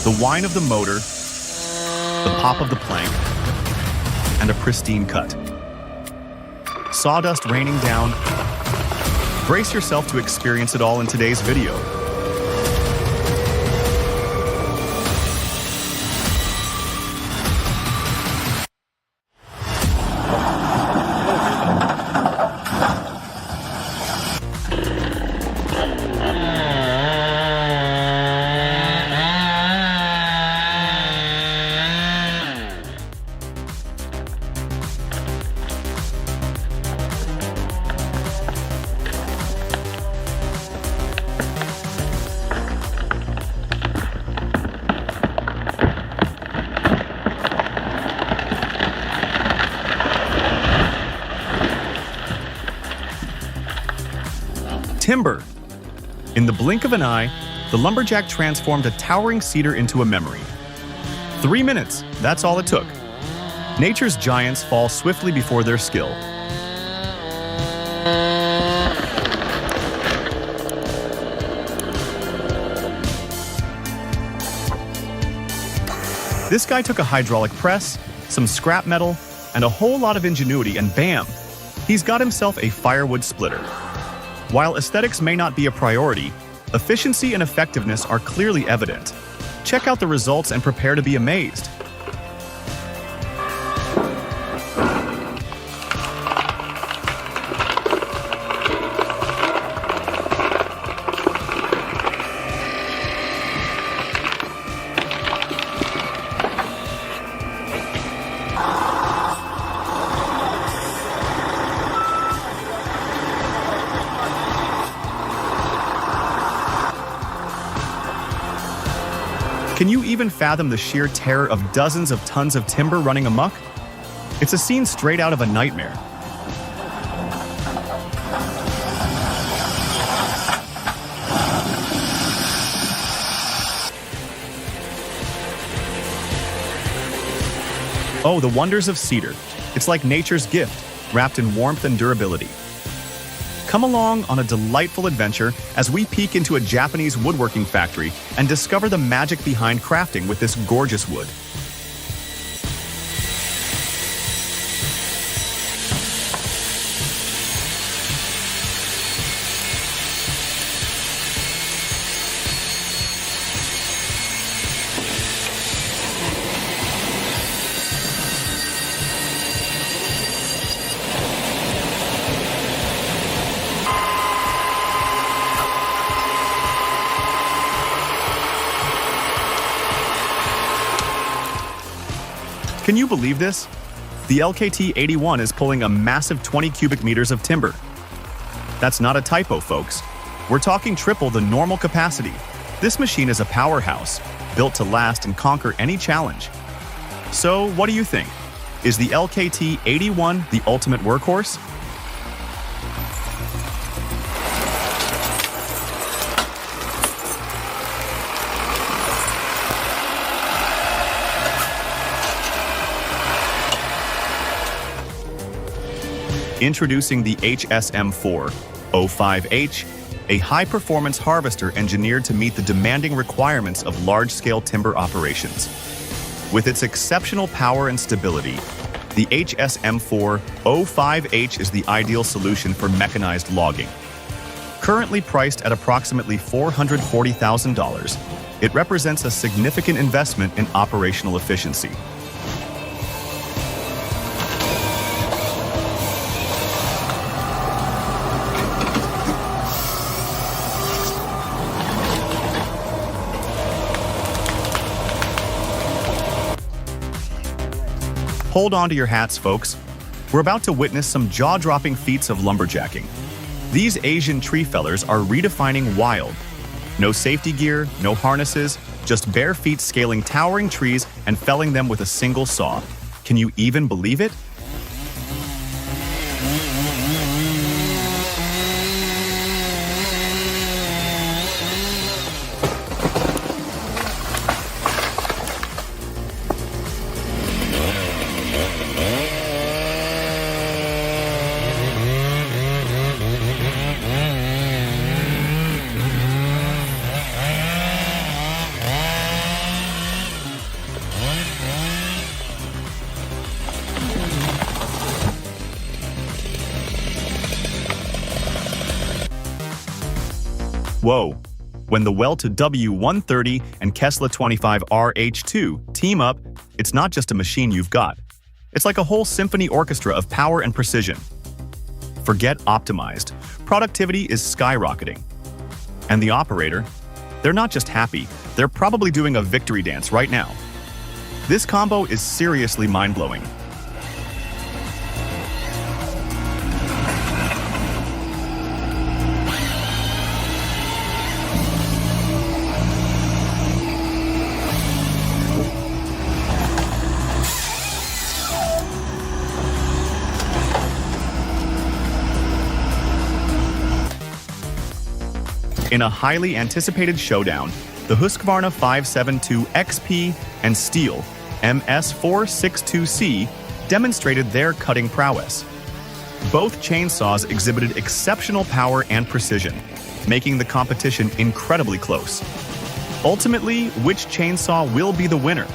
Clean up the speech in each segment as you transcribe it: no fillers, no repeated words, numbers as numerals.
The whine of the motor, the pop of the plank, and a pristine cut. Sawdust raining down. Brace yourself to experience it all in today's video. Timber. In the blink of an eye, the lumberjack transformed a towering cedar into a memory. 3 minutes, that's all it took. Nature's giants fall swiftly before their skill. This guy took a hydraulic press, some scrap metal, and a whole lot of ingenuity, and bam! He's got himself a firewood splitter. While aesthetics may not be a priority, efficiency and effectiveness are clearly evident. Check out the results and prepare to be amazed. Can you even fathom the sheer terror of dozens of tons of timber running amok? It's a scene straight out of a nightmare. Oh, the wonders of cedar. It's like nature's gift, wrapped in warmth and durability. Come along on a delightful adventure as we peek into a Japanese woodworking factory and discover the magic behind crafting with this gorgeous wood. Can you believe this? The LKT-81 is pulling a massive 20 cubic meters of timber. That's not a typo, folks. We're talking triple the normal capacity. This machine is a powerhouse, built to last and conquer any challenge. So, what do you think? Is the LKT-81 the ultimate workhorse? Introducing the HSM4-05H, a high-performance harvester engineered to meet the demanding requirements of large-scale timber operations. With its exceptional power and stability, the HSM4-05H is the ideal solution for mechanized logging. Currently priced at approximately $440,000, it represents a significant investment in operational efficiency. Hold on to your hats, folks. We're about to witness some jaw-dropping feats of lumberjacking. These Asian tree fellers are redefining wild. No safety gear, no harnesses, just bare feet scaling towering trees and felling them with a single saw. Can you even believe it? Whoa, when the Welta W130 and Kessler 25RH2 team up, it's not just a machine you've got. It's like a whole symphony orchestra of power and precision. Forget optimized. Productivity is skyrocketing. And the operator? They're not just happy, they're probably doing a victory dance right now. This combo is seriously mind-blowing. In a highly anticipated showdown, the Husqvarna 572 XP and STIHL MS462C demonstrated their cutting prowess. Both chainsaws exhibited exceptional power and precision, making the competition incredibly close. Ultimately, which chainsaw will be the winner?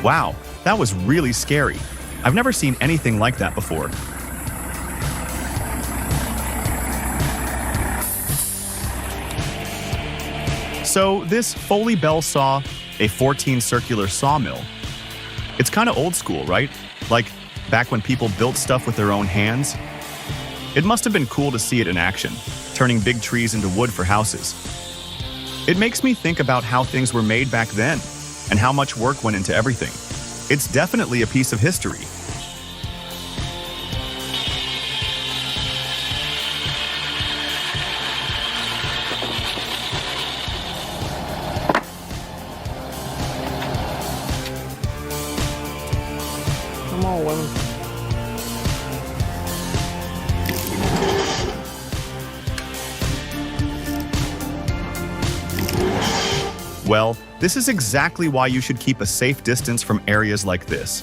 Wow, that was really scary. I've never seen anything like that before. So this Foley Bell saw, a 14 circular sawmill. It's kind of old school, right? Like back when people built stuff with their own hands. It must have been cool to see it in action, turning big trees into wood for houses. It makes me think about how things were made back then, and how much work went into everything. It's definitely a piece of history. Come on, women. Well, this is exactly why you should keep a safe distance from areas like this.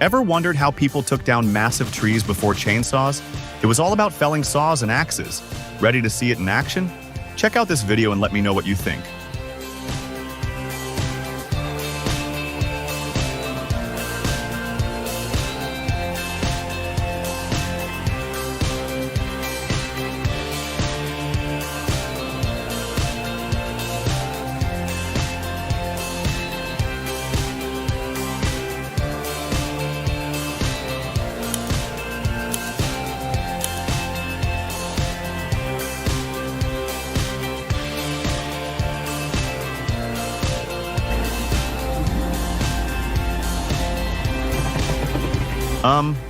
Ever wondered how people took down massive trees before chainsaws? It was all about felling saws and axes. Ready to see it in action? Check out this video and let me know what you think.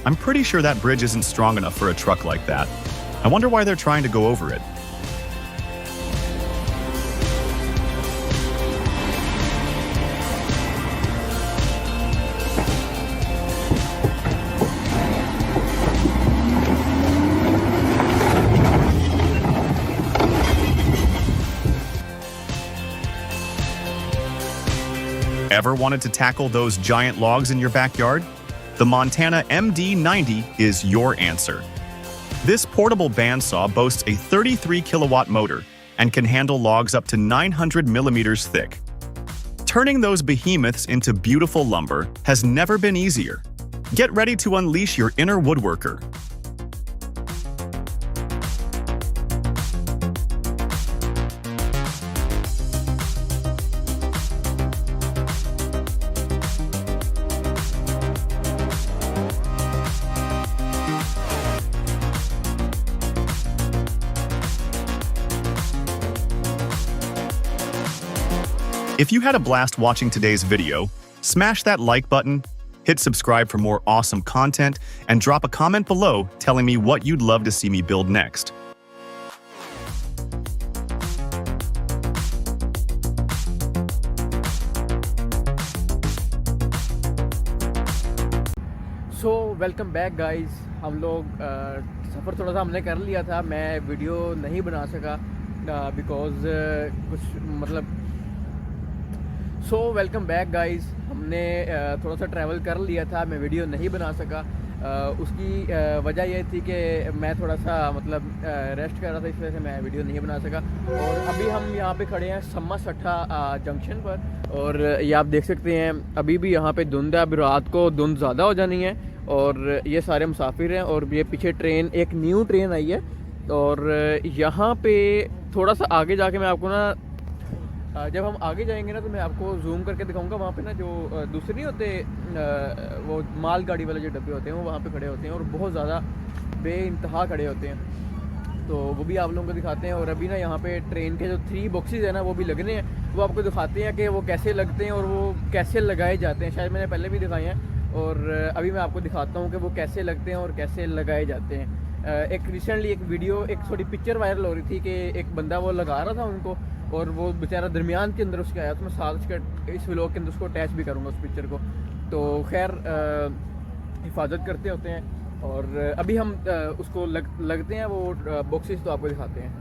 I'm pretty sure that bridge isn't strong enough for a truck like that. I wonder why they're trying to go over it. Ever wanted to tackle those giant logs in your backyard? The Montana MD90 is your answer. This portable bandsaw boasts a 33 kilowatt motor and can handle logs up to 900 millimeters thick. Turning those behemoths into beautiful lumber has never been easier. Get ready to unleash your inner woodworker. If you had a blast watching today's video, smash that like button, hit subscribe for more awesome content, and drop a comment below telling me what you'd love to see me build next. Welcome back guys. हम लोग सफ़र थोड़ा सा हमने कर लिया था, मैं video नहीं बना सका, बिकॉज कुछ मतलब वेलकम बैक गाइस। हमने थोड़ा सा ट्रैवल कर लिया था, मैं वीडियो नहीं बना सका। उसकी वजह ये थी कि मैं थोड़ा सा मतलब रेस्ट कर रहा था, इस वजह से मैं वीडियो नहीं बना सका। और अभी हम यहाँ पे खड़े हैं सम्मा सट्ठा जंक्शन पर, और ये आप देख सकते हैं अभी भी यहाँ पे धुंध है। अभी रात को धुंध ज़्यादा हो जानी है, और ये सारे मुसाफिर हैं, और ये पीछे ट्रेन, एक न्यू ट्रेन आई है। और यहाँ पे थोड़ा सा आगे जाके मैं आपको ना, जब हम आगे जाएंगे ना तो मैं आपको जूम करके दिखाऊंगा। वहाँ पे ना जो दूसरे नहीं होते, वो माल गाड़ी वाले जो डब्बे होते हैं वो वहाँ पे खड़े होते हैं, और बहुत ज़्यादा बेइंतहा खड़े होते हैं, तो वो भी आप लोगों को दिखाते हैं। और अभी ना यहाँ पे ट्रेन के जो 3 बॉक्सेस हैं ना वो भी लगने हैं, वो आपको दिखाते हैं कि वो कैसे लगते हैं और वो कैसे लगाए जाते हैं। शायद मैंने पहले भी दिखाए हैं, और अभी मैं आपको दिखाता हूँ कि वो कैसे लगते हैं और कैसे लगाए जाते हैं। एक रिसेंटली एक वीडियो, एक थोड़ी पिक्चर वायरल हो रही थी कि एक बंदा वो लगा रहा था उनको, और वो बेचारा दरमियान के अंदर उसके आया। तो मैं साथ उसके इस व्लॉग के अंदर उसको अटैच भी करूँगा उस पिक्चर को। तो खैर हिफाजत करते होते हैं, और अभी हम उसको लगते हैं वो बॉक्सेस, तो आपको दिखाते हैं।